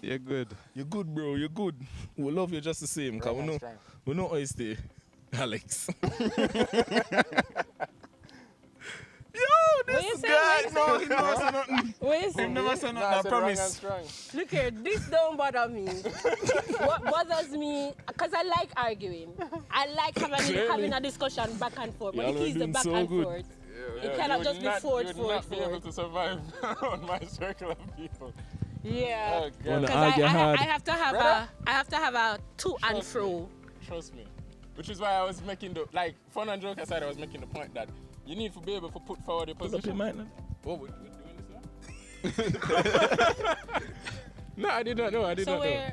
You're good. You're good, bro. You're good. We love you just the same. Cause we know how you stay, Alex. Yo, What you this say? guy. What you No, say? he never said nothing. What you He say? never said nothing. I promise. Look here, this don't bother me. What bothers me, because I like arguing. I like having a discussion back and forth. But Y'all the are key is the doing back so and good. forth. It cannot just be forward, You would forward, not be able forward. to survive around my circle of people. Yeah. Oh, Wanna God. Because argue hard. I have to have a to and fro. Trust me. Which is why I was making the, like, fun and joke aside, I was making the point that you need to be able to put forward your Pull up your position. mic now. Oh, we're doing this now? No, I did not know. I did So not know.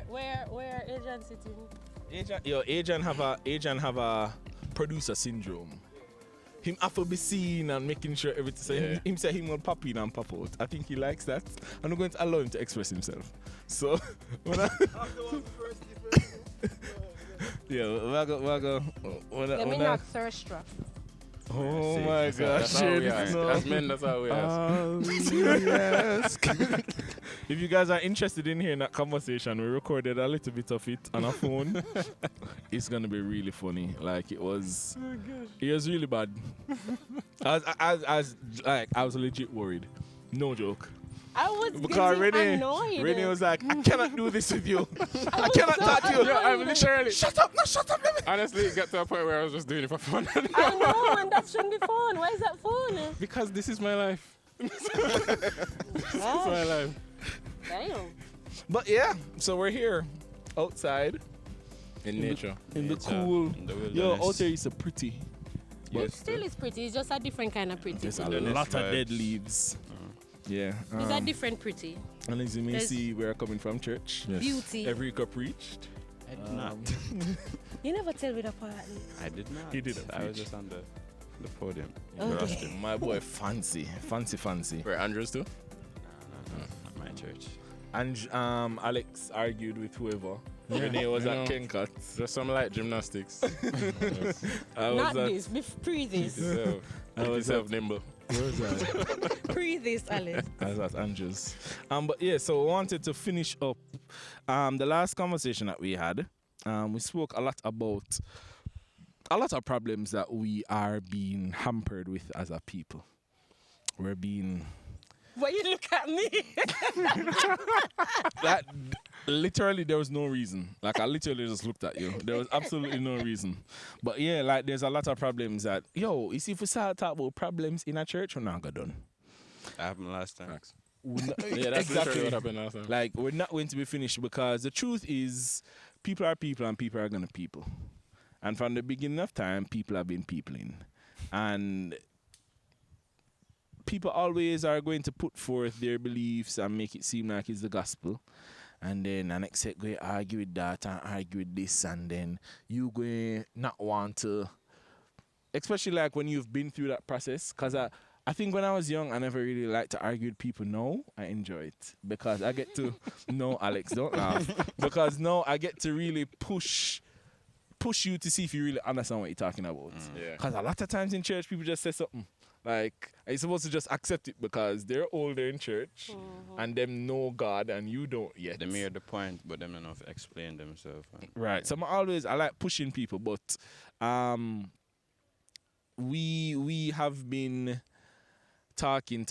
where Adrian sitting? Adrian have a producer syndrome. Him have to be seen and making sure everything. So Yeah. him say him will pop in and pop out. I think he likes that. I'm not going to allow him to express himself. So when I, yeah, Let me knock thirst trap. oh my gosh, That's how we this is are. no- As men, that's how we are. All we ask. If you guys are interested in hearing that conversation, we recorded a little bit of it on a phone. It's gonna be really funny. Like it was, it was really bad. I was legit worried. No joke. I was Because getting annoyed. Renee was like, I cannot do this with you. I cannot talk to you. Yeah, I'm literally. Shut up! No, shut up! Let me. Honestly, it got to a point where I was just doing it for fun. I know, and that shouldn't be fun. Why is that fun? Because this is my life. This is my life. Damn. But yeah, so we're here, outside, In nature. in the Nature, cool. in the Yo, wilderness. out there is so pretty. Yes. Still is pretty. It's just a different kind of pretty. There's a Wilderness lot of dead vibes. leaves. Yeah. It's a different pretty. And as you may There's- see, we're coming from church. Beauty. Every cup preached. I did not. You never tell me that part. I did not. He didn't I was preach. just on the podium. Okay. My boy, fancy. Where Andrews too? No, not my church. And Alex argued with whoever. Renee was you at know. Kencut. Just some light gymnastics. I was Not at, this. Pre this. Yourself. I Keep was yourself at, nimble. where was I? Pre this, Alice. I was at Andrews. But yeah, so we wanted to finish up the last conversation that we had. We spoke a lot about a lot of problems that we are being hampered with as a people. We're being Why you look at me? that literally there was no reason. Like I literally just looked at you. There was absolutely no reason. But yeah, like there's a lot of problems that you see if we start talk about problems in a church, we're not gonna done. I happened last time. Yeah, that's literally what happened last time. Like we're not going to be finished because the truth is people are people and people are gonna people. And from the beginning of time, people have been peopling. And people always are going to put forth their beliefs and make it seem like it's the gospel. And then the next set go argue with that and argue with this, and then you go not want to, especially like when you've been through that process. Because I think when I was young, I never really liked to argue with people. Now I enjoy it because I get to no, Alex, don't laugh. Because now I get to really push you to see if you really understand what you're talking about. Yeah. Because a lot of times in church, people just say something. Like, are you supposed to just accept it because they're older in church and them know God and you don't yet? They made the point, but them enough explain themselves. Right. So I like pushing people, but we have been talking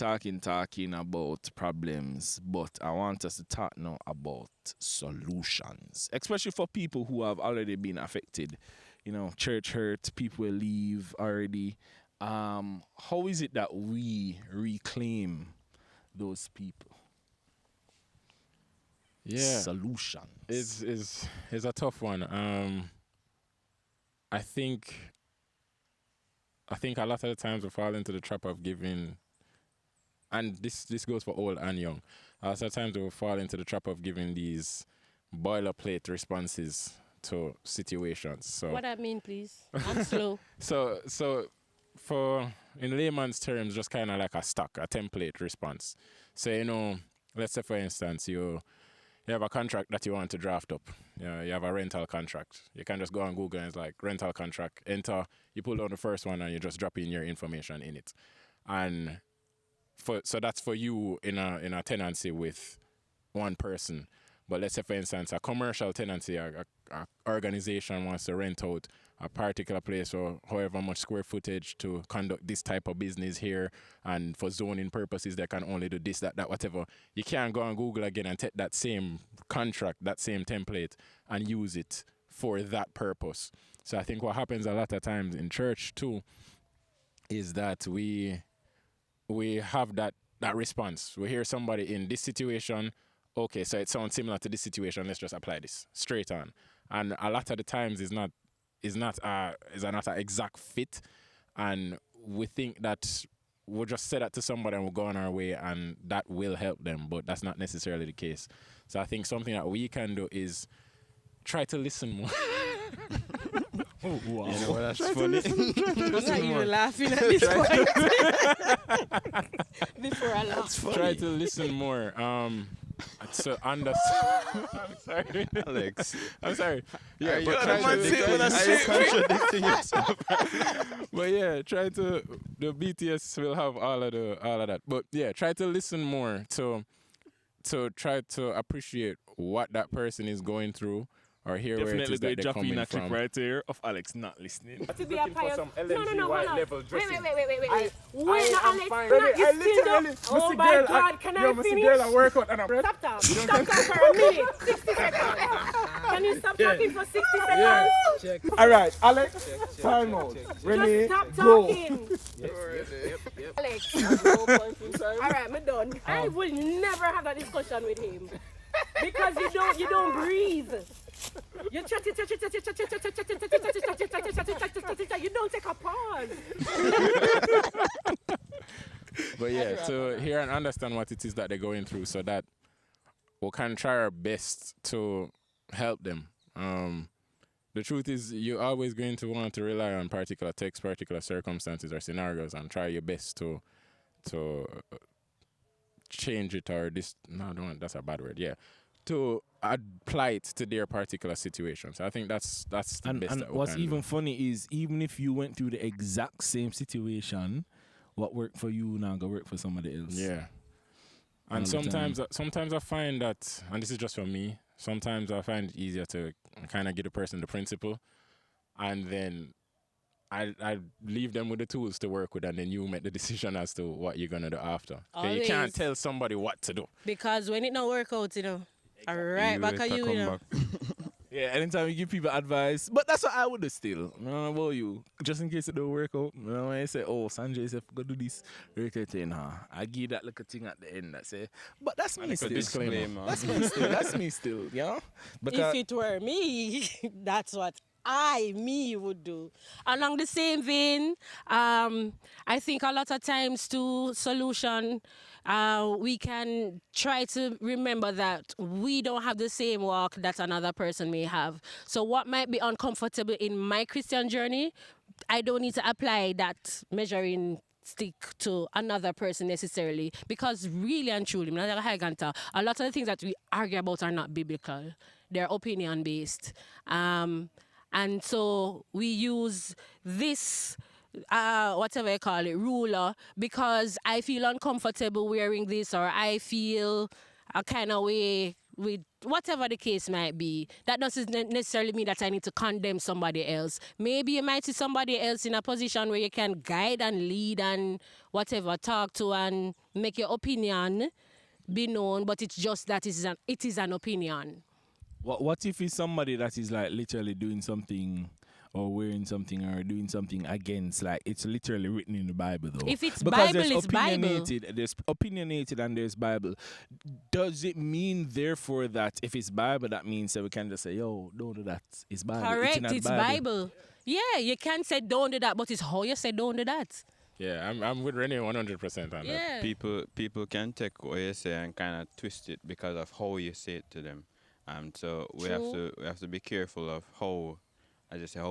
about problems, but I want us to talk now about solutions, especially for people who have already been affected. You know, church hurt, people will leave already. How is it that we reclaim those people? Yeah. Solutions. It's a tough one. I think a lot of the times we fall into the trap of giving, and this goes for old and young. A lot of times we fall into the trap of giving these boilerplate responses to situations. So What I mean, please. I'm slow. So for in layman's terms, just kind of like a template response. So let's say for instance you have a contract that you want to draft up. You have a rental contract. You can just go on Google and it's like rental contract. Enter. You pull down the first one and you just drop in your information in it. And so that's for you in a tenancy with one person. But let's say, for instance, a commercial tenancy, a organization wants to rent out a particular place or however much square footage to conduct this type of business here, and for zoning purposes they can only do this, that, whatever. You can't go on Google again and take that same contract, that same template, and use it for that purpose. So I think what happens a lot of times in church too is that we have that response. We hear somebody in this situation, okay, so it sounds similar to this situation, let's just apply this straight on. And a lot of the times is not an exact fit, and we think that we'll just say that to somebody and we'll go on our way and that will help them, but that's not necessarily the case. So I think something that we can do is try to listen more. Oh, wow. You know what, that's funny. I'm not even laughing at this point. Before I laugh. Try to listen more. To understand. I'm sorry, Alex. I'm sorry. Yeah, Are you but try contradicting yourself? But yeah, try to. The BTS will have all of that. But yeah, try to listen more to try to appreciate what that person is going through, or hear where it is that they're coming a from. clip right here of Alex not listening. To be a pioneer. No, hold on. level Wait. dressing. Wait, Alex. fine. No, Really, you I still don't. Oh my God, can I finish? work out and I'm Stop for a minute. 60 seconds. Can you stop talking for 60 seconds? All right, Alex, time out. Renee, Just stop go. talking. Alex. All right, I'm done. I will never have that discussion with him because you don't breathe. You chat. You don't take a pause. But yeah, to hear and understand what it is that they're going through, so that we can try our best to help them. The truth is, you're always going to want to rely on particular texts, particular circumstances or scenarios, and try your best to change it, or that's a bad word. Yeah, to apply it to their particular situation. So I think that's the best. And that we what's can even do. funny is, even if you went through the exact same situation, what worked for you now go work for somebody else. Yeah. All And the time. sometimes I find that, and this is just for me, sometimes I find it easier to kind of give the person the principle, and then I leave them with the tools to work with, and then you make the decision as to what you're gonna do after. Okay, you can't Always. tell somebody what to do. Because when it don't work out, all right, back at you, Yeah, anytime you give people advice, but that's what I would do still. I don't know about you. Just in case it don't work out. You know, when I say, oh, Sanjay said, go do this, I give that little thing at the end that say, but that's me still. Disclaimer. That's me still. That's me still, you know? If it were me, that's what me would do. Along the same vein, I think a lot of times to solution, we can try to remember that we don't have the same walk that another person may have. So what might be uncomfortable in my Christian journey, I don't need to apply that measuring stick to another person necessarily, because really and truly, a lot of the things that we argue about are not biblical. They're opinion based. And so we use this, whatever you call it, ruler, because I feel uncomfortable wearing this, or I feel a kind of way with whatever the case might be. That doesn't necessarily mean that I need to condemn somebody else. Maybe you might see somebody else in a position where you can guide and lead and whatever, talk to and make your opinion be known, but it's just that it is an opinion. What if it's somebody that is like literally doing something or wearing something or doing something against, like it's literally written in the Bible though? If it's because Bible, it's Bible. There's opinionated and there's Bible. Does it mean therefore that if it's Bible, that means that we can just say, yo, don't do that. It's Bible. Correct, in it's Bible. Yeah, you can't say don't do that, but it's how you say don't do that. Yeah, I'm with Renee 100% on that. Yeah. People can take what you say and kind of twist it because of how you say it to them. So we have to be careful of how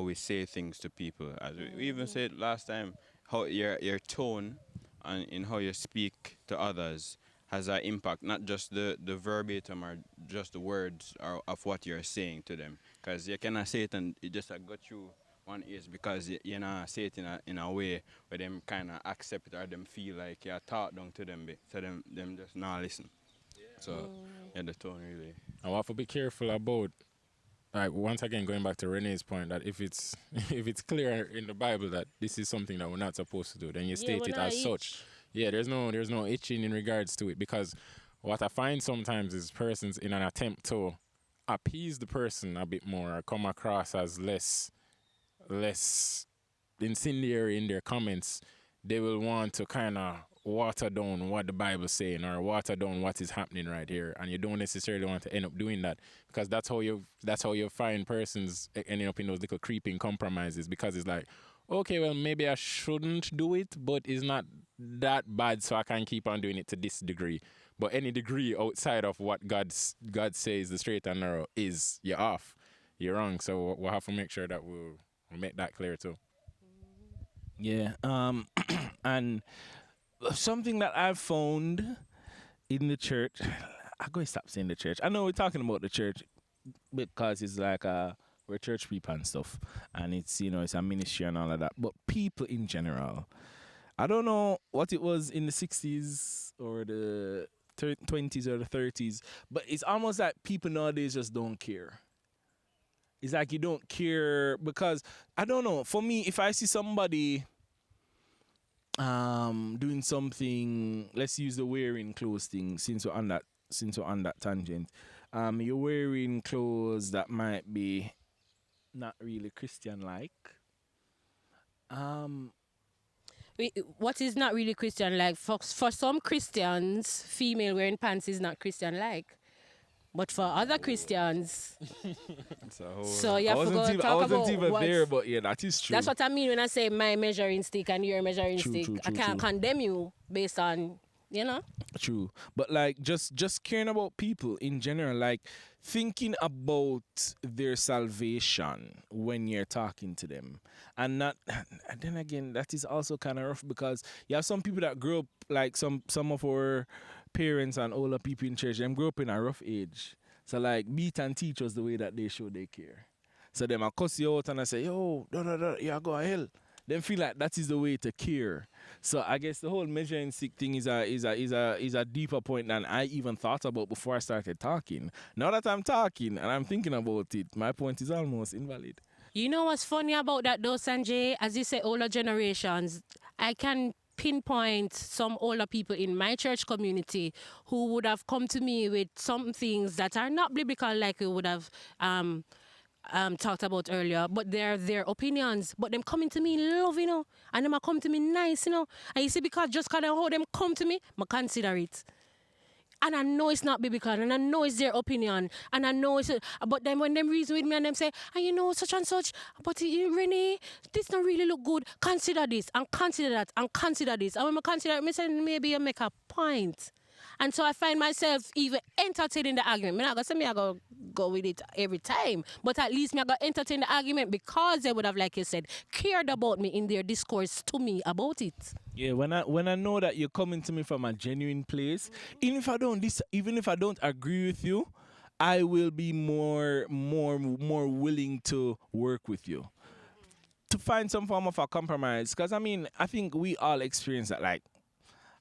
we say things to people. As we even said last time, how your tone and in how you speak to others has an impact, not just the verbatim or just the words of what you're saying to them. Because you cannot say it and it just got you one ears because you know say it in a way where them kind of accept it or them feel like you're taught down to them, so them just not listen. So yeah, the tone really. And we have to be careful about, like, once again, going back to Renee's point, that if it's if it's clear in the Bible that this is something that we're not supposed to do, then you state we're it not as such. Yeah, there's no itching in regards to it, because what I find sometimes is persons, in an attempt to appease the person a bit more, or come across as less incendiary in their comments, they will want to kind of water down what the Bible's saying, or water down what is happening right here, and you don't necessarily want to end up doing that, because that's how you find persons ending up in those little creeping compromises, because it's like, okay, well, maybe I shouldn't do it, but it's not that bad, so I can keep on doing it to this degree. But any degree outside of what God says the straight and narrow is, you're off, you're wrong. So we'll have to make sure that we'll make that clear too. Yeah. And something that I've found in the church, I'm going to stop saying the church. I know we're talking about the church because it's like we're church people and stuff, and it's, you know, it's a ministry and all of that. But people in general, I don't know what it was in the 60s or the 20s or the 30s, but it's almost like people nowadays just don't care. It's like you don't care because, I don't know, for me, if I see somebody doing something, let's use the wearing clothes thing, since we're on that tangent. You're wearing clothes that might be not really Christian like. What is not really Christian like? For some Christians, female wearing pants is not Christian like. But for other Christians, so you have to go talk about I wasn't even there, but yeah, that is true. That's what I mean when I say my measuring stick and your measuring stick. I can't condemn you based on, you know. True, but like just caring about people in general, like thinking about their salvation when you're talking to them, and not. And then again, that is also kind of rough because you have some people that grew up like some of our parents and older people in church. Them grew up in a rough age, so like beat and teach was the way that they show they care. So them I cuss you out and I say, yo, you go to hell. Them feel like that is the way to care. So I guess the whole measuring stick thing is a deeper point than I even thought about before I started talking. Now that I'm talking and I'm thinking about it, my point is almost invalid. You know what's funny about that though, Sanjay? As you say, older generations, I can pinpoint some older people in my church community who would have come to me with some things that are not biblical, like we would have talked about earlier, but they're their opinions, but them coming to me in love, you know, and them are come to me nice, you know, and you see, because just kind of how them come to me, I consider it. And I know it's not biblical, and I know it's their opinion, and I know it's... But then when them reason with me and them say, and you know, such and such, but Renee, this don't really look good. Consider this, and consider that, and consider this. And when I consider it, I say, maybe you make a point. And so I find myself even entertaining the argument. I'm not going to say I go with it every time, but at least I got to entertain the argument because they would have, like you said, cared about me in their discourse to me about it. Yeah, when I know that you're coming to me from a genuine place, even if I don't agree with you, I will be more willing to work with you to find some form of a compromise. Because I mean, I think we all experience that. Like,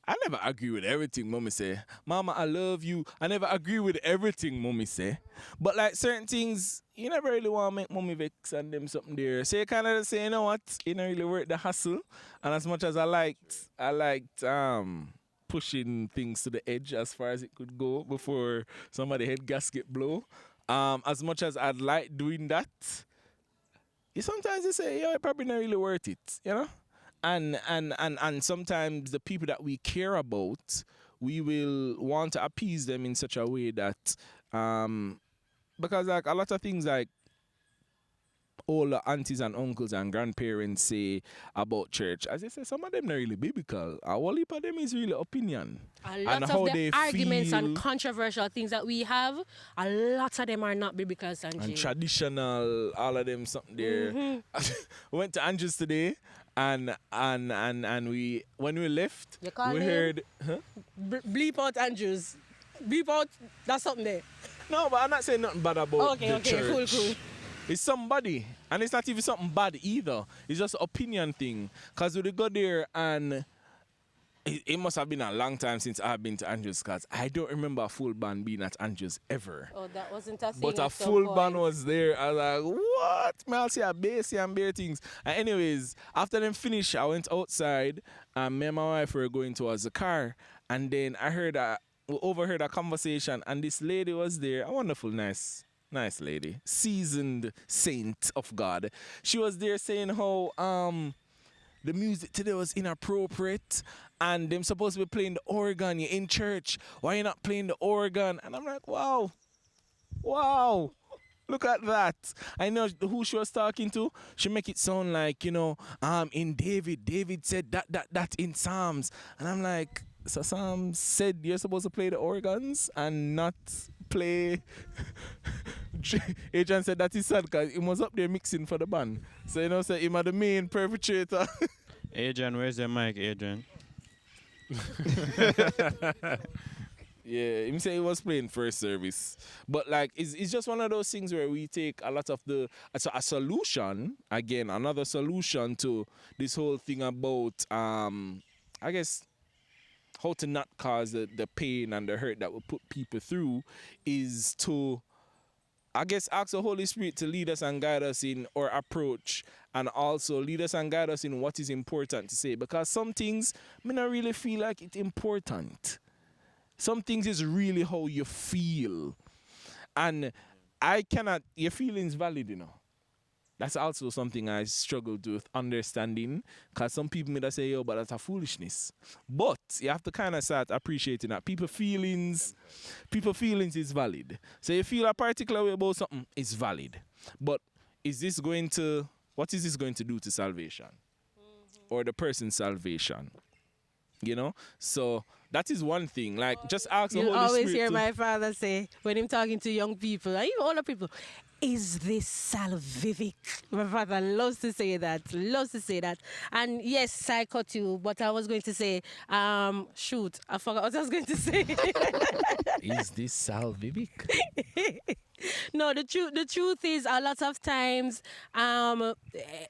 I never agree with everything Mommy say. Mama, I love you. I never agree with everything Mommy say. But like certain things, you never really want to make Mommy vex and them something there. So you kind of say, you know what? It don't really worth the hassle. And as much as I liked pushing things to the edge as far as it could go before somebody head gasket blow. As much as I'd like doing that, you sometimes you say, yo, it probably not really worth it, you know? And sometimes the people that we care about, we will want to appease them in such a way that because like a lot of things like all the aunties and uncles and grandparents say about church, as I say, some of them not really biblical. A whole heap of them is really opinion. A lot and of how the they arguments feel, and controversial things that we have, a lot of them are not biblical, Sanjay. and traditional, all of them something there. We went to Andrews today. And we, when we left, we heard... Huh? Bleep out Andrews. Bleep out, that's something there. No, but I'm not saying nothing bad about the church. Cool. It's somebody. And it's not even something bad either. It's just an opinion thing. Because we go there and it must have been a long time since I've been to Andrews because I don't remember a full band being at Andrews ever. Oh, that wasn't a thing. But a at some full band point. was there. I was like, what? Man, I'll see a bass and bare things. And anyways, after them finish, I went outside and me and my wife were going towards the car. And then we overheard a conversation and this lady was there, a wonderful, nice lady, seasoned saint of God. She was there saying how the music today was inappropriate and them supposed to be playing the organ. You're in church. Why you not playing the organ? And I'm like, wow. Look at that. I know who she was talking to. She make it sound like, in David said that in Psalms. And I'm like, so Psalms said you're supposed to play the organs and not play. Adrian said that is sad because he was up there mixing for the band. So, so him are the main perpetrator. Adrian, where's your mic, Adrian? Yeah, him say he was playing first service. But like, it's just one of those things where we take a lot of a solution, again, another solution to this whole thing about, I guess, how to not cause the pain and the hurt that will put people through is to, I guess, ask the Holy Spirit to lead us and guide us in our approach and also lead us and guide us in what is important to say. Because some things may not really feel like it's important. Some things is really how you feel. And your feelings valid, That's also something I struggled with understanding because some people may say, yo, but that's a foolishness. But you have to kind of start appreciating that people feelings is valid. So you feel a particular way about something, it's valid. But what is this going to do to salvation? Or the person's salvation? So that is one thing. Like, just ask the Holy Spirit. You always hear my father say, when I'm talking to young people, and even older people, is this salvific? My father loves to say that. And yes, I cut you, but I was going to say, shoot, I forgot what I was going to say. Is this salvific? No, the truth is a lot of times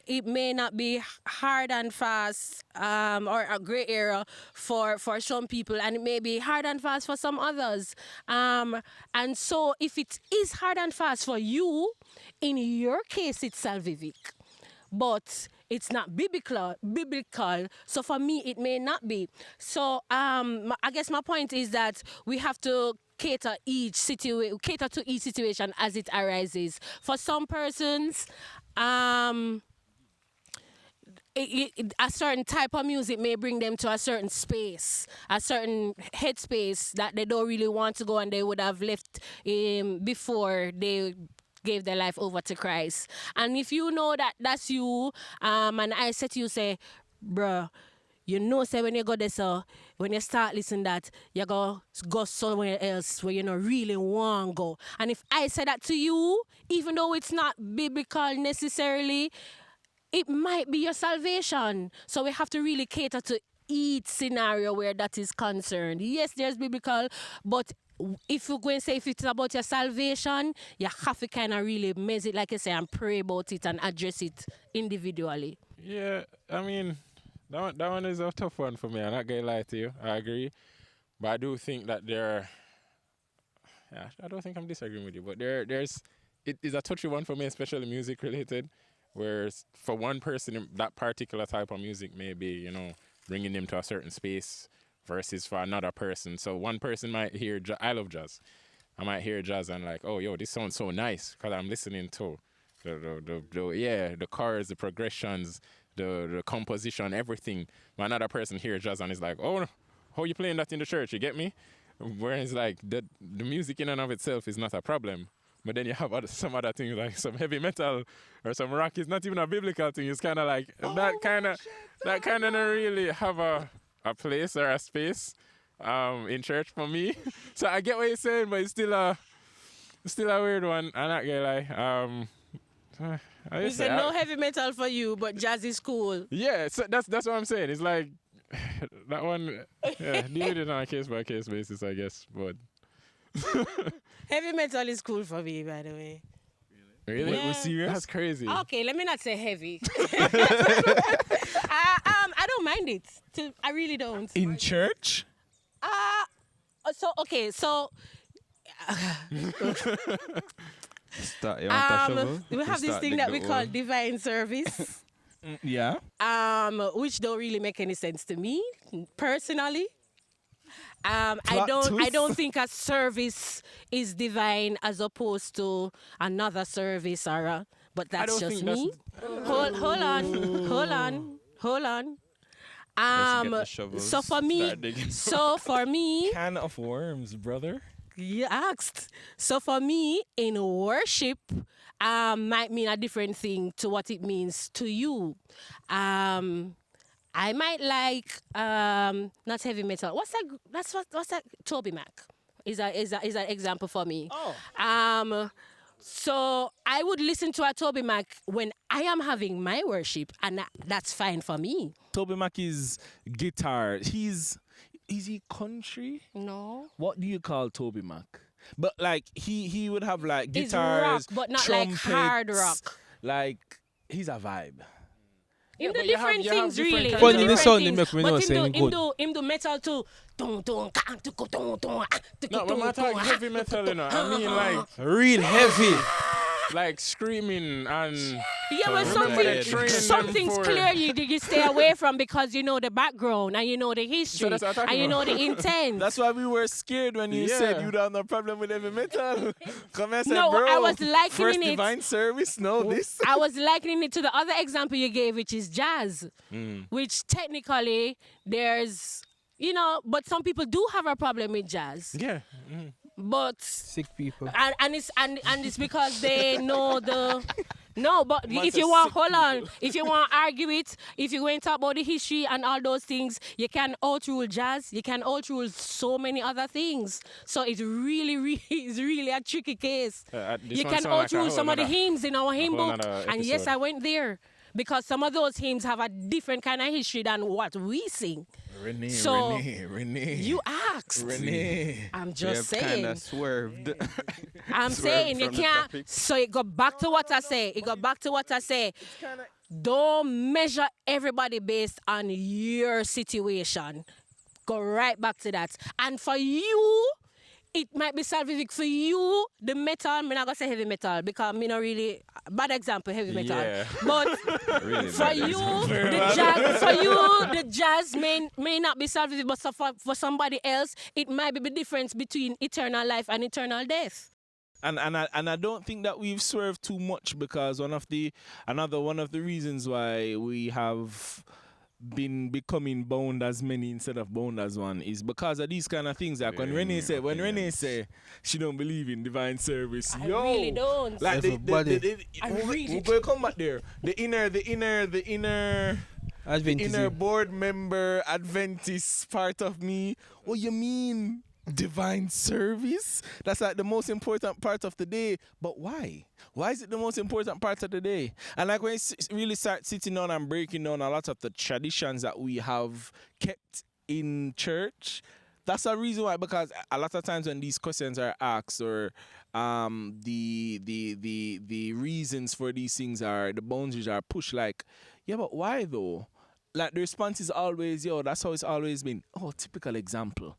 it may not be hard and fast or a gray area for some people, and it may be hard and fast for some others. And so if it is hard and fast for you, in your case it's salvific. But it's not biblical. So for me, it may not be. So I guess my point is that we have to cater to each situation as it arises. For some persons, a certain type of music may bring them to a certain space, a certain headspace that they don't really want to go and they would have left before they gave their life over to Christ. And if you know that that's you, and I said to you, say, bruh, say when you go there, so when you start listening that, you go somewhere else where you don't really want to go. And if I say that to you, even though it's not biblical necessarily, it might be your salvation. So we have to really cater to each scenario where that is concerned. Yes, there's biblical, but if you're going to say if it's about your salvation, you have to kind of really mess it, like I say, and pray about it and address it individually. Yeah, I mean, that one is a tough one for me. I'm not going to lie to you. I agree. But I do think that I don't think I'm disagreeing with you, but it is a touchy one for me, especially music related, where for one person, that particular type of music may be, bringing them to a certain space versus for another person. So one person might hear, I love jazz. I might hear jazz and like, oh, yo, this sounds so nice because I'm listening to the chords, the progressions, the composition, everything. But another person hears jazz and is like, oh, how you playing that in the church? You get me? Whereas like the music in and of itself is not a problem. But then you have some other things like some heavy metal or some rock. It's not even a biblical thing. It's kind of like that kind of don't really have a place or a space in church for me. So I get what you're saying, but it's still a weird one. I'm not gonna lie. You said no heavy metal for you, but jazz is cool. Yeah, so that's what I'm saying. It's like that one. Yeah, deal with it on a case by case basis, I guess. But heavy metal is cool for me, by the way. Really? Yeah. We're serious? That's crazy. Okay, let me not say heavy. I don't mind it. I really don't. In church? Okay, so Start, you want a shovel? we You have this start thing dig that the we call hole. divine service, Yeah. which don't really make any sense to me personally. I Plot twist. don't think a service is divine as opposed to another service, but that's don't just think that's- me. Hold on. Let's get the shovels, So for me, start digging. Can of worms, brother. you asked. So for me, in worship, might mean a different thing to what it means to you. I might like not heavy metal. What's that? Toby Mac is an example for me. Oh. So I would listen to a Toby Mac when I am having my worship, and that's fine for me. Toby Mac is guitar. Is he country? No. What do you call Toby Mac? But like he would have like It's guitars, rock, but not like hard trumpets, rock. Like he's a vibe. Him do but you have- different you have things, different really. kinds Him of- do But the different sound, they things. make me But know him saying do- him good. do him do metal too. No, but I'm talking heavy metal, you know. I mean, like, Real heavy. like screaming and Yeah, but remember they trained some them things for- clear you stay away from because you know the background and you know the history that's what I'm and talking you know about. the intent. That's why we were scared when you said Yeah. you don't have no problem with heavy metal. Come and say, No, bro, I was first likening it. divine service, no this. I was likening it to the other example you gave, which is jazz, which technically there's, but some people do have a problem with jazz. yeah. But Sick people. and it's because they know the. No, but Man if said you want, sick hold on. If you want to argue it, if you're going to talk about the history and all those things, you can outrule jazz. You can outrule so many other things. So it's really a tricky case. This You one can sound like a outrule whole some of the nother- hymns in our hymn whole book. nother And yes, episode. I went there. Because some of those hymns have a different kind of history than what we sing. Renee, So, Renee. You asked. Renee. I'm We just have kind saying. of swerved. I'm saying you from the can't. topic. So it got back to what I say. Don't measure everybody based on your situation. Go right back to that. And for you, it might be salvific. For you, the metal, I'm not gonna say heavy metal because I'm not really bad example heavy metal. Yeah. But Really for bad you, example. the jazz may not be salvific, but for somebody else, it might be the difference between eternal life and eternal death. And I don't think that we've swerved too much because one of the reasons why we have been becoming bound as many instead of bound as one is because of these kind of things. Like when Renee say she don't believe in divine service. I really don't. Like Everybody. I really we'll come back there. The inner Adventism. board member Adventist part of me. What you mean? Divine service? That's like the most important part of the day. But why? Why is it the most important part of the day? And like when you really start sitting down and breaking down a lot of the traditions that we have kept in church, that's a reason why. Because a lot of times when these questions are asked or the reasons for these things are, the boundaries are pushed, like, yeah, but why though? Like the response is always, yo, that's how it's always been. Oh, typical example.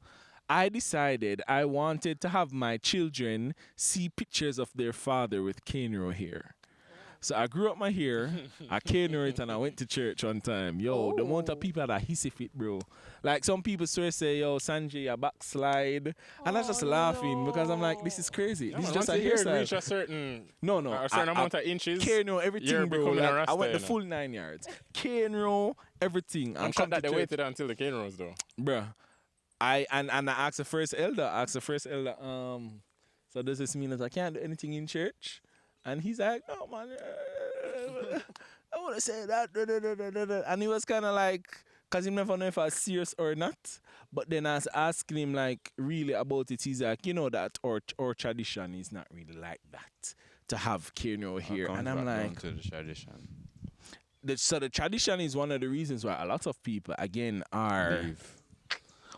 I decided I wanted to have my children see pictures of their father with cane row hair. So I grew up my hair, I cane row it, and I went to church one time. Yo, the amount of people that hissy fit, bro. Like some people swear say, yo, Sanjay, you backslide. And I was just laughing because I'm like, this is crazy. Yeah, This is man, just a once your hair reach hairstyle. a certain No. a certain amount of inches. Cane row, everything, you're bro. becoming a Like, I Rasta, went the you know. full 9 yards. Cane row, everything. I'm And sure come that to they church. waited until the cane rolls though. Bruh. I asked the first elder, so does this mean that I can't do anything in church? And he's like, no man, I want to say that. And he was kind of like, because he never know if I was serious or not. But then I was asking him like really about it. He's like, you know that our tradition is not really like that to have Keno here. Comes And I'm back down like, to the tradition. so the tradition is one of the reasons why a lot of people again are Leave.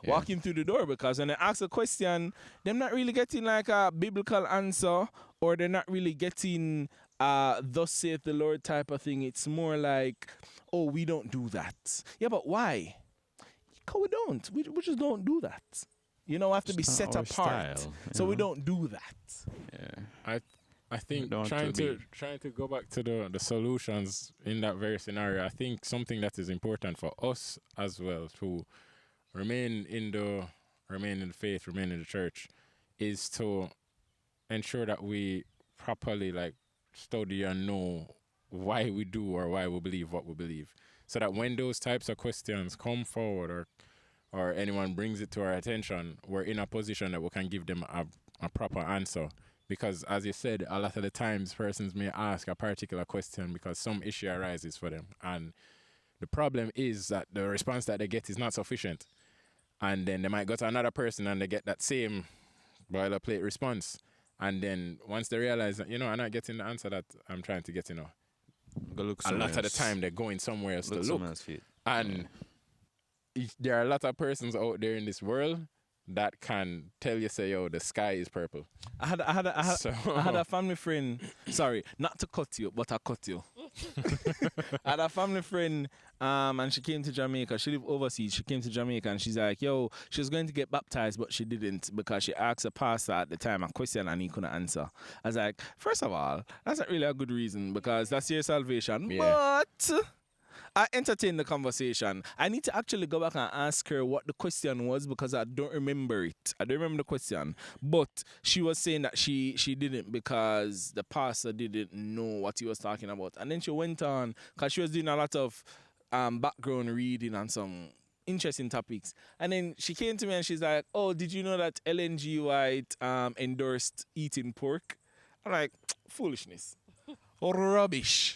walking through the door, because when they ask a question, they're not really getting like a biblical answer, or they're not really getting thus saith the Lord type of thing. It's more like, oh, we don't do that. Yeah, but why? Because we don't. We just don't do that. You know, we have to be It's set not our apart. style, you So we know? don't do that. Yeah. I think Don't trying to to go back to the solutions in that very scenario, I think something that is important for us as well to remain in the faith, remain in the church, is to ensure that we properly like study and know why we do or why we believe what we believe. So that when those types of questions come forward or anyone brings it to our attention, we're in a position that we can give them a proper answer. Because as you said, a lot of the times persons may ask a particular question because some issue arises for them. And the problem is that the response that they get is not sufficient. And then they might go to another person and they get that same boilerplate response. And then once they realize that, I'm not getting the answer that I'm trying to get, Go look a somewhere lot of the else. time they're going somewhere else to somewhere look. else for it. And there are a lot of persons out there in this world that can tell you, say, yo, the sky is purple. I had So- I had a family friend. Sorry, not to cut you, but I cut you. I had a family friend, and she came to Jamaica. She lived overseas. She came to Jamaica, and she's like, "Yo, she was going to get baptized, but she didn't because she asked a pastor at the time a question and he couldn't answer." I was like, first of all, that's not really a good reason because that's your salvation. Yeah. But I entertained the conversation. I need to actually go back and ask her what the question was because I don't remember it. I don't remember the question. But she was saying that she didn't because the pastor didn't know what he was talking about. And then she went on because she was doing a lot of background reading on some interesting topics. And then she came to me and she's like, "Oh, did you know that Ellen G. White endorsed eating pork?" I'm like, foolishness. Rubbish.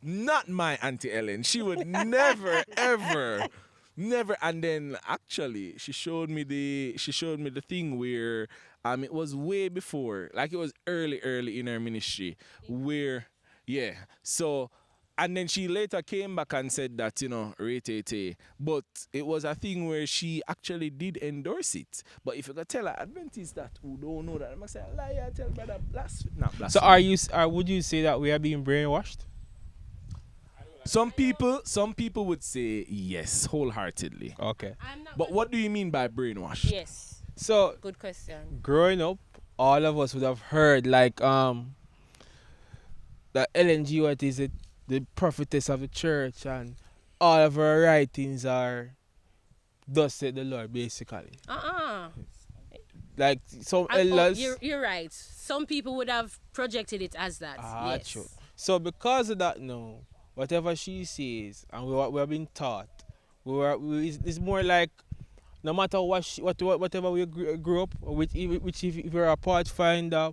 Not my Auntie Ellen. She would never, ever, never. And then actually, she showed me the thing where it was way before, like it was early in her ministry, where so. And then she later came back and said that, rate. But it was a thing where she actually did endorse it. But if you could tell her Adventists that who don't know that, I must say, liar, tell brother, not blasphemy. So are you? Would you say that we are being brainwashed? Some people would say yes, wholeheartedly. Okay. But what do you mean by brainwash? Yes. So Good question. growing up, all of us would have heard like that Ellen G. White is the prophetess of the church, and all of her writings are thus said the Lord, basically. Like some elders. You're right. Some people would have projected it as that. Yes. True. So because of that, no, whatever she says and we are being taught, it's more like no matter whatever we grew up, which if you're a pathfinder,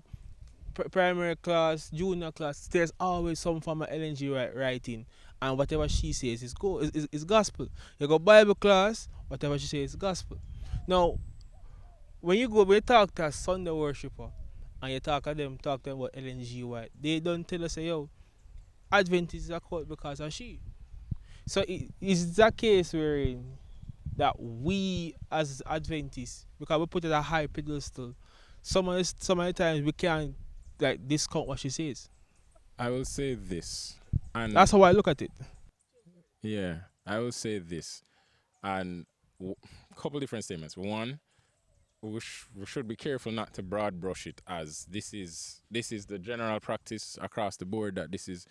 primary class, junior class, there's always some form of LNG writing, and whatever she says is gospel. You go Bible class, whatever she says is gospel. Now, when you talk to a Sunday worshiper and you talk to them about LNG White, they don't tell us, say, yo, Adventists are called because of she. So is that case where that we as Adventists, because we put it at a high pedestal, some of the times we can't like discount what she says. I will say this. And That's how I look at it. yeah, I will say this. And couple different statements. One, we should be careful not to broad brush it as this is the general practice across the board, that this is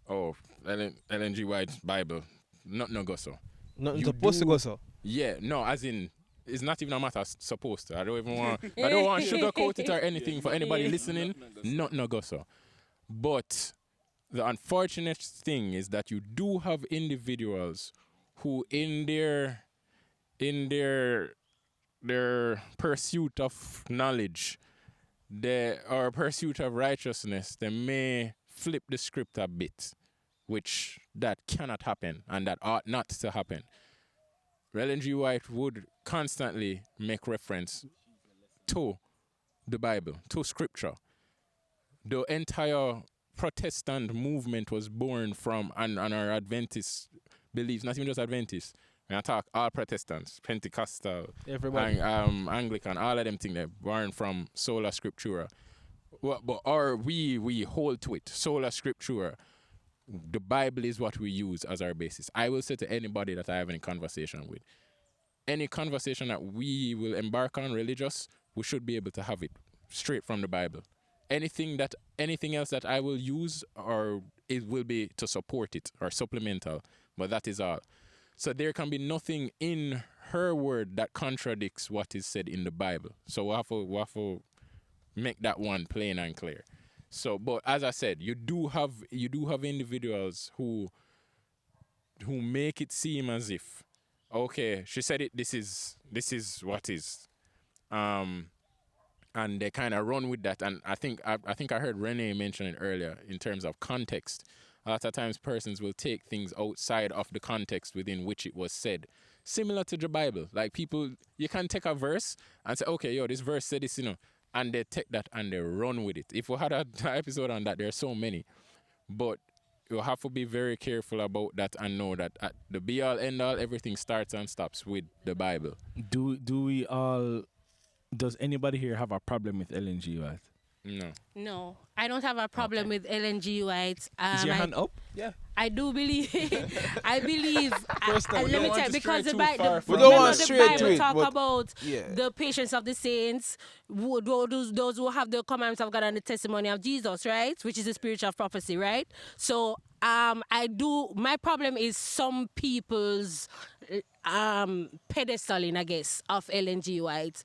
Ellen G. White's Bible. Not no go so. Nothing You supposed to do- go so. Yeah, no, as in it's not even a matter supposed to. I don't want to sugarcoat it or anything for anybody listening. Not no go so. But the unfortunate thing is that you do have individuals who in their pursuit of knowledge, or pursuit of righteousness, they may flip the script a bit, which that cannot happen and that ought not to happen. Ellen G. White would constantly make reference to the Bible, to scripture. The entire Protestant movement was born from, and our Adventist beliefs, not even just Adventists. When I talk all Protestants, Pentecostal, Everybody. Anglican, all of them things, they're born from sola scriptura. but or we hold to it. Sola scriptura. The Bible is what we use as our basis. I will say to anybody that I have any conversation with, any conversation that we will embark on religious, we should be able to have it straight from the Bible. Anything else that I will use, or it will be to support it or supplemental, but that is all. So there can be nothing in her word that contradicts what is said in the Bible. So we have to make that one plain and clear. So, but as I said, you do have individuals who make it seem as if, okay, she said it. This is what is, and they kind of run with that. And I think I heard Renee mention it earlier in terms of context. A lot of times, persons will take things outside of the context within which it was said. Similar to the Bible, like people, you can take a verse and say, okay, yo, this verse said this, and they take that and they run with it. If we had an episode on that, there are so many, but you have to be very careful about that and know that at the be all end all, everything starts and stops with the Bible. Do we all? Does anybody here have a problem with LNG, right? No. No, I don't have a problem with LNG whites. Is your hand up? Yeah. I do believe. I believe. First time, we let don't me want tell to you, because stray the too Bible, far from We don't remember want the straight to Bible it, talk but- about Yeah. the patience of the saints, those who have the commandments of God and the testimony of Jesus, right? Which is the spiritual prophecy, right? So I do. My problem is some people's pedestaling, I guess, of LNG whites.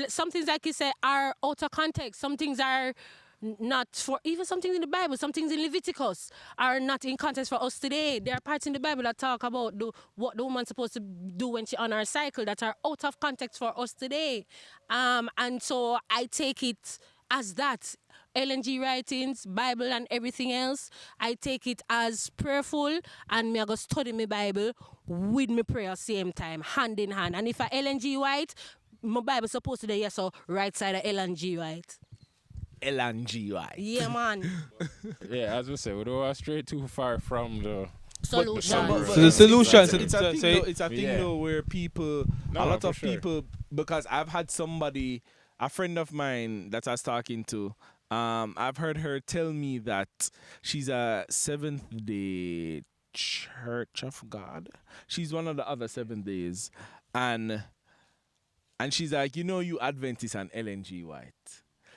Some things, like you said, are out of context. Some things are not for, even some things in the Bible, some things in Leviticus are not in context for us today. There are parts in the Bible that talk about what the woman's supposed to do when she on her cycle that are out of context for us today. And so I take it as that. LNG writings, Bible and everything else, I take it as prayerful, and me I go study my Bible with my prayer same time, hand in hand. And if I LNG white, my Bible supposed to be yes, so right side of LNG white. LNG, right? Yeah, man. Yeah, as we say, we don't want to stray too far from the Solution. So the solution, It's a thing, say- though, it's a thing Yeah. though, where people, No, a lot for of sure. people, because I've had somebody, a friend of mine that I was talking to, I've heard her tell me that she's a Seventh-day Church of God. She's one of the other 7 days, and she's like, you Adventists and LNG white.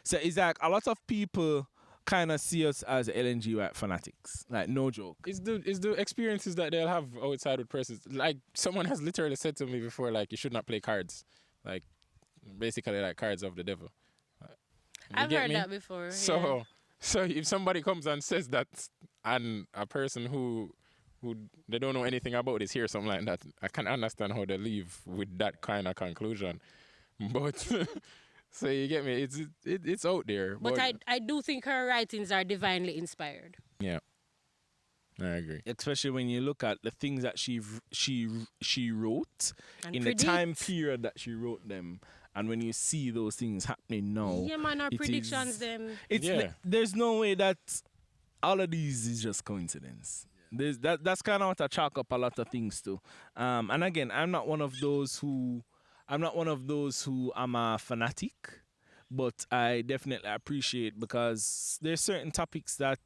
So it's like a lot of people kind of see us as LNG white fanatics. Like, no joke. It's the experiences that they'll have outside with persons. Like, someone has literally said to me before, like, you should not play cards. Like, basically, like cards of the devil. You I've get heard me? that before. So if somebody comes and says that, and a person who they don't know anything about this hear something like that, I can understand how they leave with that kind of conclusion. But so you get me? It's out there. But I do think her writings are divinely inspired. yeah, I agree. Especially when you look at the things that she wrote And in predict. the time period that she wrote them, and when you see those things happening now, Yeah, man, our it predictions, is- them. it's Yeah. there's no way that all of these is just coincidence. There's that's kind of what I chalk up a lot of things to. And again, I'm not one of those who I'm a fanatic, but I definitely appreciate, because there's certain topics that,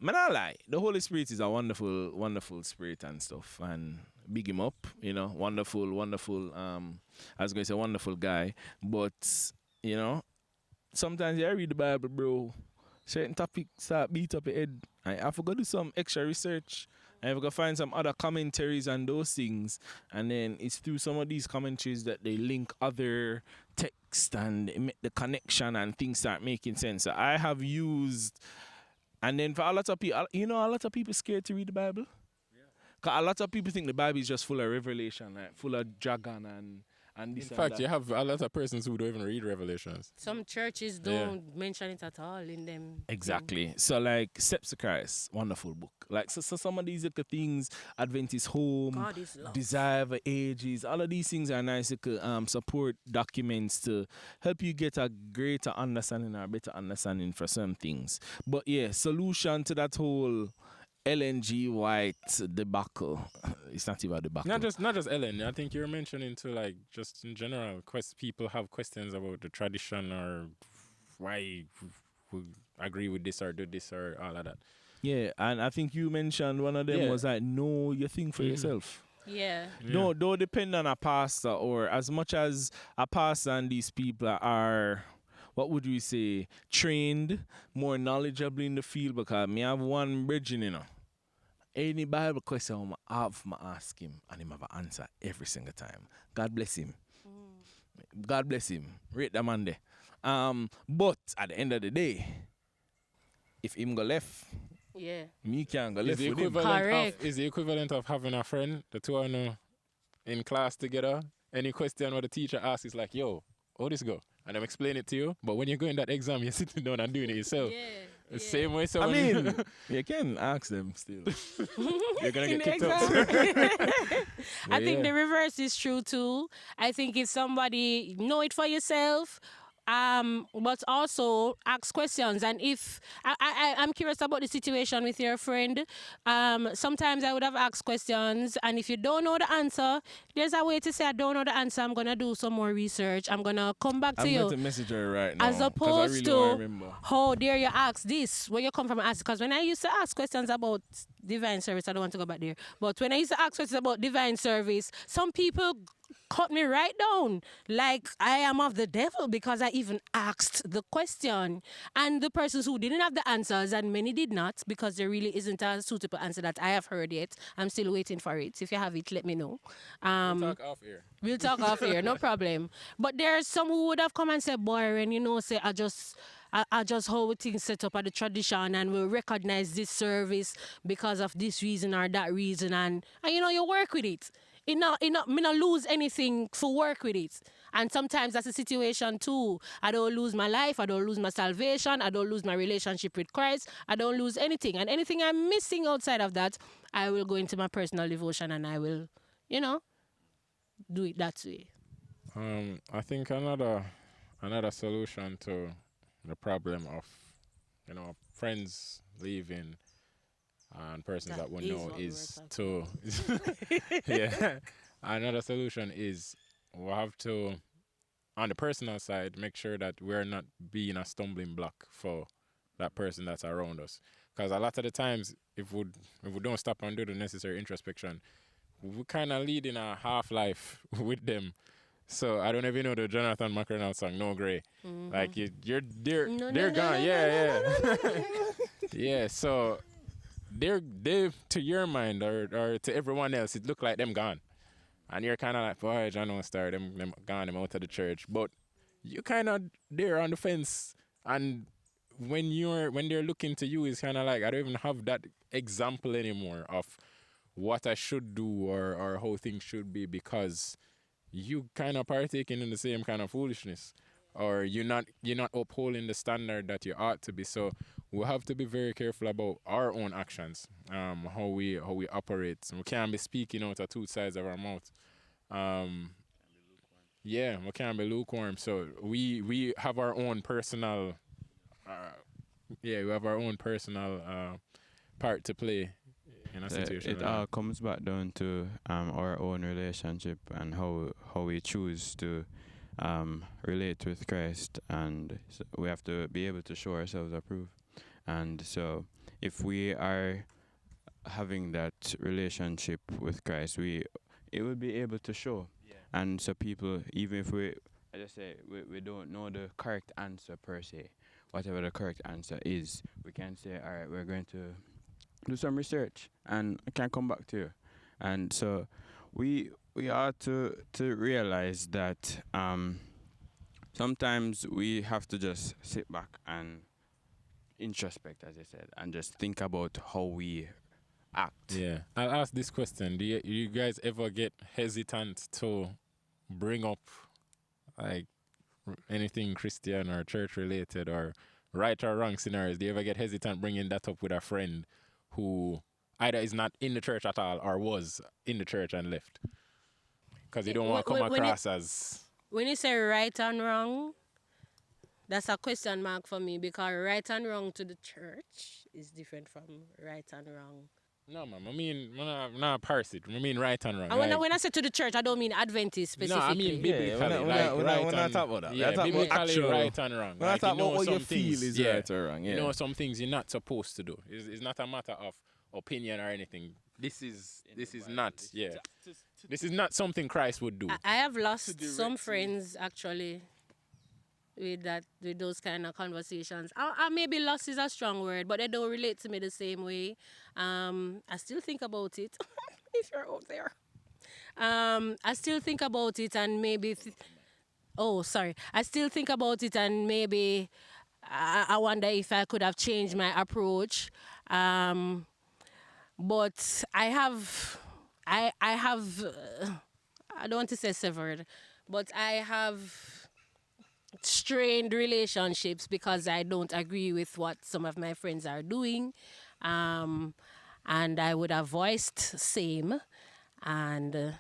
man, I lie. The Holy Spirit is a wonderful, wonderful spirit and stuff, and big him up, wonderful, wonderful. I was going to say wonderful guy, but sometimes you read the Bible, bro. Certain topics start beat up your head. I have to go do some extra research. I have to go find some other commentaries and those things. And then it's through some of these commentaries that they link other text and they make the connection and things start making sense. So I have used, and then for a lot of people, a lot of people scared to read the Bible. Because a lot of people think the Bible is just full of revelation, like full of jargon and this In and fact, that. you have a lot of persons who don't even read Revelations. Some churches Yeah. don't mention it at all in them. Exactly. So like Steps to Christ, wonderful book. Like so some of these little things, Adventist Home, God is love. Desire of Ages, all of these things are nice little support documents to help you get a greater understanding or a better understanding for some things. But yeah, solution to that whole LNG white debacle. It's not even a debacle. Not just Ellen. I think you're mentioning to, like, just in general, people have questions about the tradition or why we agree with this or do this or all of that. Yeah, and I think you mentioned one of them Yeah. was like, know your thing for yourself. Yeah. Yeah. Don't depend on a pastor, or as much as a pastor and these people are, what would we say, trained, more knowledgeable in the field, because me have one bridging, Any Bible question I have, I ask him, and him have an answer every single time. God bless him. God bless him. Rate the man there. But at the end of the day, if him go left, Yeah. me can't go Is left the with him. equivalent Correct. of is the equivalent of having a friend, the two of you in class together. Any question what the teacher asks is like, yo, how this go? And I'm explaining it to you. But when you go in that exam, you're sitting down and doing it yourself. Yeah. The same way I someone mean, you can ask them still. you're gonna In get the kicked out. exam. I think yeah. the reverse is true too. I think if somebody know it for yourself, but also ask questions. And if I'm curious about the situation with your friend, sometimes I would have asked questions, and if you don't know the answer, there's a way to say I don't know the answer. I'm gonna do some more research. I'm gonna come back to I'm you. going to message her right now. As 'cause I opposed really to, wanna remember. how dare you ask this, where you come from and ask. Because when I used to ask questions about divine service, I don't want to go back there, but when I used to ask questions about divine service, some people cut me right down like I am of the devil because I even asked the question. And the persons who didn't have the answers, and many did not, because there really isn't a suitable answer that I have heard yet. I'm still waiting for it. If you have it, let me know. Talk off here. We'll talk off here, no problem. But there's some who would have come and said, boy, and say, I just how things set up at the tradition, and we'll recognize this service because of this reason or that reason, and you work with it. Me not lose anything for work with it. And sometimes that's a situation too. I don't lose my life, I don't lose my salvation, I don't lose my relationship with Christ, I don't lose anything. And anything I'm missing outside of that, I will go into my personal devotion and I will, do it that way. I think another solution to the problem of friends leaving and persons that we is know what we were is to yeah. Another solution is we have to, on the personal side, make sure that we're not being a stumbling block for that person that's around us. Because a lot of the times, if we don't stop and do the necessary introspection, we kind of lead in a half life with them. So I don't know if you know the Jonathan McReynolds song "No Gray." Like they're gone. Yeah. Yeah. So they to your mind or to everyone else, it look like them gone, and you're kind of like, boy, John don't start them gone, them out of the church. But you kind of there on the fence, and when they're looking to you, it's kind of like I don't even have that example anymore of what I should do or how things should be, because you kind of partaking in the same kind of foolishness, or you're not upholding the standard that you ought to be. So we have to be very careful about our own actions, how we operate. We can't be speaking out of two sides of our mouth. Yeah, we can't be lukewarm. So we have our own personal, part to play in a situation. It like all that. comes back down to our own relationship and how we choose to relate with Christ, and so we have to be able to show ourselves approved. And so, if we are having that relationship with Christ, it will be able to show. And so, people, even if I just say we don't know the correct answer per se, whatever the correct answer is, we can say, all right, we're going to do some research and I can come back to you. And so we ought to realize that sometimes we have to just sit back and introspect, as I said, and just think about how we act. Yeah, I'll ask this question: do you guys ever get hesitant to bring up like anything Christian or church related or right or wrong scenarios? Do you ever get hesitant bringing that up with a friend who either is not in the church at all or was in the church and left? Because you don't want to come across as... When you say right and wrong, that's a question mark for me, because right and wrong to the church is different from right and wrong No, man. I mean, I'm not parse it. I mean right and wrong. And Like, when I say to the church, I don't mean Adventist no, I mean specifically. Yeah, biblically. we're Like, not right talking and, about that. yeah, We're talking about biblically actual. right and wrong. We're not Like, talking about what some you feel things, is yeah. right or wrong. Yeah. You know some things you're not supposed to do. It's not a matter of opinion or anything. This is not, yeah. This is not something Christ would do. I have lost some friends actually with those kind of conversations. I maybe lost is a strong word, but they don't relate to me the same way. I still think about it. If you're out there, I still think about it and maybe. Oh, sorry. I still think about it and maybe I wonder if I could have changed my approach. But I have, I don't want to say severed, but I have strained relationships because I don't agree with what some of my friends are doing. And I would have voiced same. And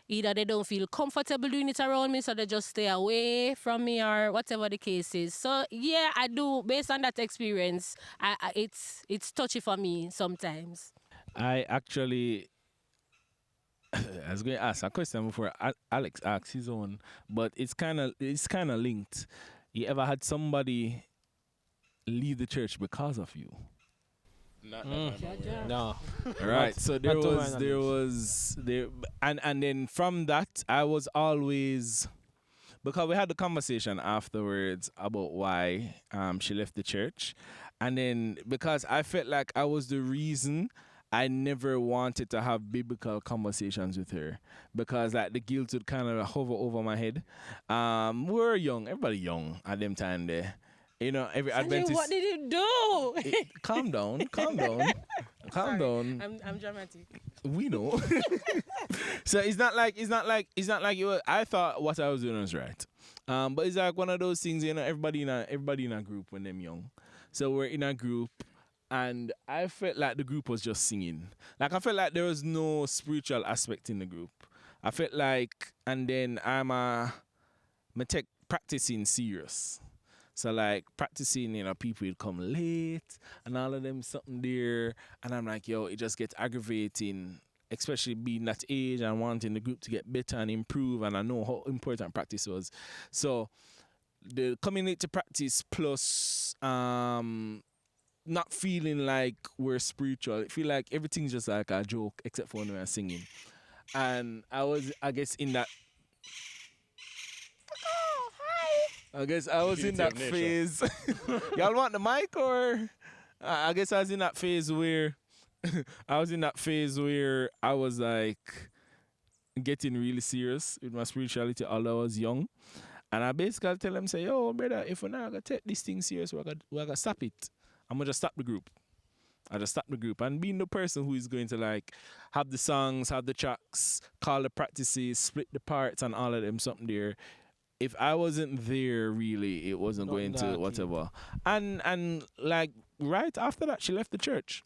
either they don't feel comfortable doing it around me, so they just stay away from me or whatever the case is. So yeah, I do, based on that experience, it's touchy for me sometimes. I actually, I was going to ask a question before Alex asks his own, but it's kind of linked. You ever had somebody leave the church because of you? Not No. Right. So not to my there was and then from that I was always, because we had the conversation afterwards about why she left the church, and then because I felt like I was the reason, I never wanted to have biblical conversations with her because like the guilt would kind of hover over my head. We were young, everybody young at them time there. You know, every Sanjay, Adventist. what did you do? Calm down, calm down, calm down. I'm dramatic. We know. So it's not like you were, I thought what I was doing was right. But it's like one of those things, you know, everybody in a group when they're young. So we're in a group and I felt like the group was just singing. Like I felt like there was no spiritual aspect in the group. I felt like, and then I'm take practicing serious. So like practicing, you know, people would come late and all of them something there. And I'm like, yo, it just gets aggravating, especially being that age and wanting the group to get better and improve. And I know how important practice was. So the coming late to practice plus not feeling like we're spiritual. I feel like everything's just like a joke except for when we're singing. And I guess in that Beauty in that of nature. phase. Y'all want the mic or? I guess I was in that phase where I was like getting really serious with my spirituality although I was young. And I basically tell them, say, yo, brother, if we're not going to take this thing serious, we're going to stop it. I'm going to just stop the group. I just stop the group. And being the person who is going to like have the songs, have the tracks, call the practices, split the parts and all of them something there. If I wasn't there, really, it wasn't Not going to that whatever. And like right after that, she left the church.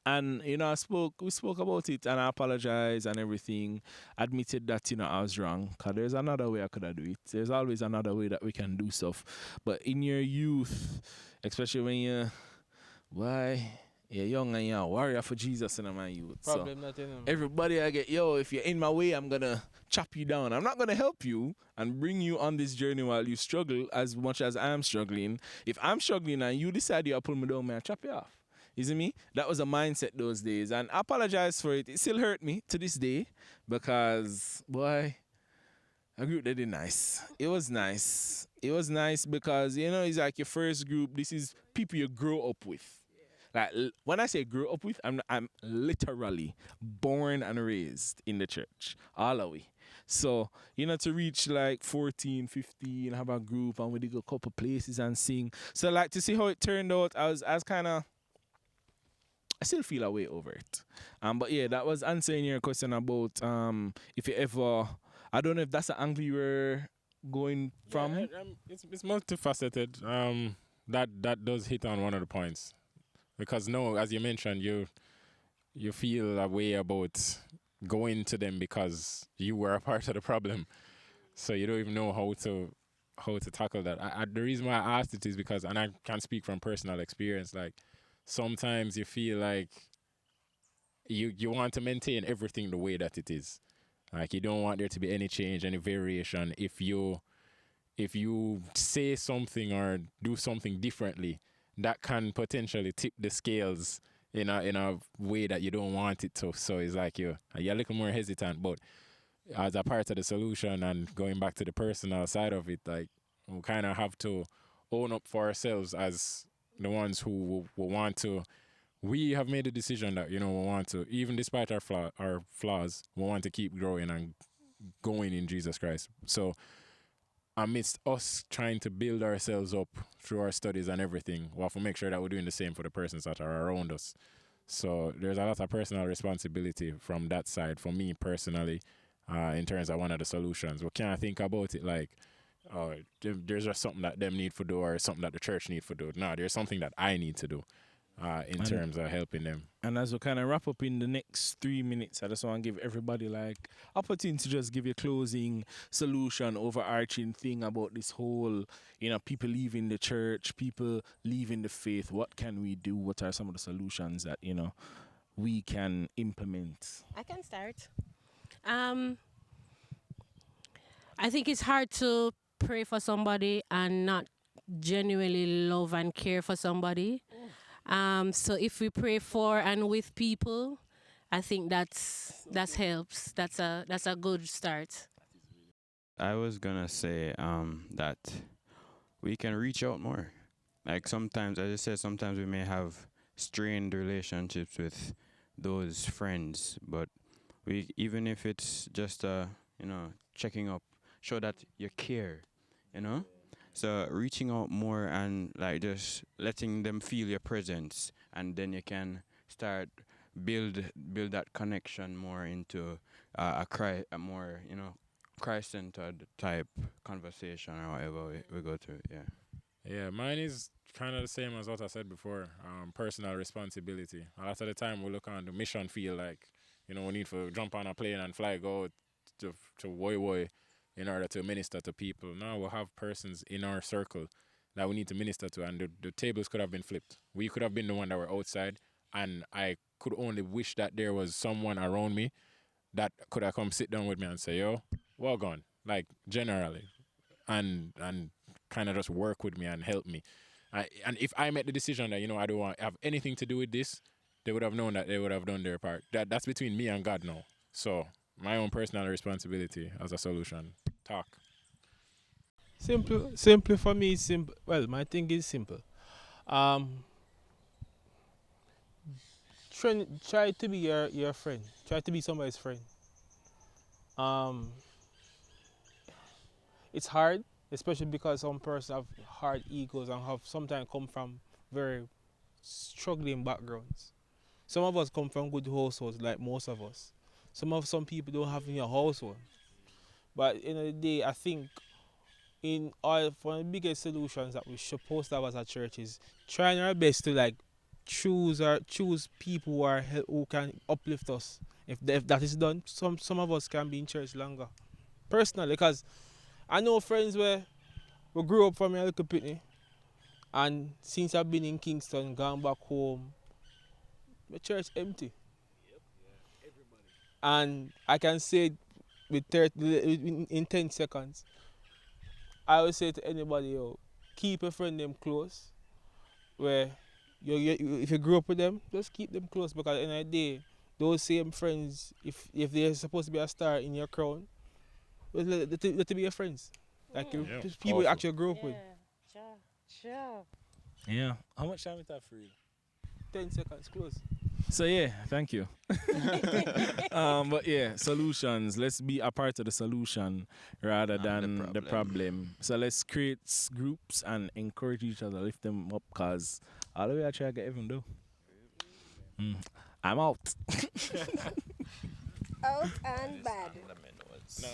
And you know, we spoke about it, and I apologized and everything. Admitted that, you know, I was wrong. Cause there's another way I could have do it. There's always another way that we can do stuff. But in your youth, especially when you're young and you're a warrior for Jesus in my youth. Problem not in them. Everybody I get, yo, if you're in my way, I'm gonna chop you down. I'm not gonna help you and bring you on this journey while you struggle as much as I'm struggling. If I'm struggling and you decide you'll pull me down, man, I'll chop you off. You see me? That was a mindset those days. And I apologize for it. It still hurt me to this day because, boy, a group that did nice. It was nice. It was nice because, you know, it's like your first group. This is people you grow up with. Like when I say grow up with, I'm literally born and raised in the church, all the way. So, you know, to reach like 14, 15, have a group and we did go a couple places and sing. So like to see how it turned out, I was kind of, I still feel a way over it. But yeah, that was answering your question about if you ever, I don't know if that's the angle you were going from. Yeah, it's multifaceted. That does hit on one of the points. Because no, as you mentioned, you feel a way about going to them because you were a part of the problem, so you don't even know how to tackle that. The reason why I asked it is because, and I can speak from personal experience, like sometimes you feel like you want to maintain everything the way that it is. Like you don't want there to be any change, any variation. If you say something or do something differently, that can potentially tip the scales in a way that you don't want it to. So it's like you're a little more hesitant. But as a part of the solution and going back to the personal side of it, like we kind of have to own up for ourselves as the ones who will want to. We have made a decision that we want to, even despite our flaws, we want to keep growing and going in Jesus Christ. So amidst us trying to build ourselves up through our studies and everything, we have to make sure that we're doing the same for the persons that are around us. So there's a lot of personal responsibility from that side for me personally, in terms of one of the solutions. We can't think about it like, oh, there's just something that them need to do or something that the church need to do. No, there's something that I need to do in terms of helping them. And as we kind of wrap up in the next 3 minutes, I just want to give everybody like opportunity to just give you a closing solution, overarching thing about this whole, people leaving the church, people leaving the faith. What can we do? What are some of the solutions that, we can implement? I can start. I think it's hard to pray for somebody and not genuinely love and care for somebody. So if we pray for and with people, I think that helps. That's a good start. I was gonna say that we can reach out more. Like sometimes, as I said, sometimes we may have strained relationships with those friends, but even if it's just checking up, show that you care, So reaching out more and like just letting them feel your presence, and then you can start build that connection more into a more Christ-centered type conversation or whatever we go through. Yeah, mine is kind of the same as what I said before. Personal responsibility. A lot of the time we look on the mission field like we need to jump on a plane and fly go to Woy in order to minister to people. Now we'll have persons in our circle that we need to minister to, and the tables could have been flipped. We could have been the one that were outside, and I could only wish that there was someone around me that could have come sit down with me and say, yo, well gone, like generally, and kind of just work with me and help me. And if I made the decision that, I don't want to have anything to do with this, they would have known that they would have done their part. That's between me and God now. So my own personal responsibility as a solution. Talk. Simple for me is simple. Well, my thing is simple. Try to be your friend. Try to be somebody's friend. It's hard, especially because some person have hard egos and have sometimes come from very struggling backgrounds. Some of us come from good households, like most of us. Some people don't have in a household. But in the day, I think one of the biggest solutions that we're supposed to have as a church is trying our best to like choose people who can uplift us. If that is done, some of us can be in church longer. Personally, because I know friends where we grew up from a little pitney, and since I've been in Kingston, gone back home, the church empty. And I can say in 10 seconds, I would say to anybody, keep a friend them close. Where if you grew up with them, just keep them close, because at the end of the day, those same friends, if they're supposed to be a star in your crown, let them be your friends. Like people you actually grew up with. Sure. Yeah. How much time is that for you? 10 seconds, close. So yeah, thank you. But yeah, solutions. Let's be a part of the solution rather than the problem. So let's create groups and encourage each other, lift them up, cause all the way I try to get even though. I'm out. Out and bad. No,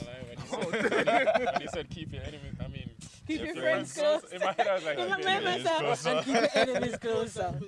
when he said keep your enemies, I mean keep your friends close. In my head I was like, and keep your enemies closer.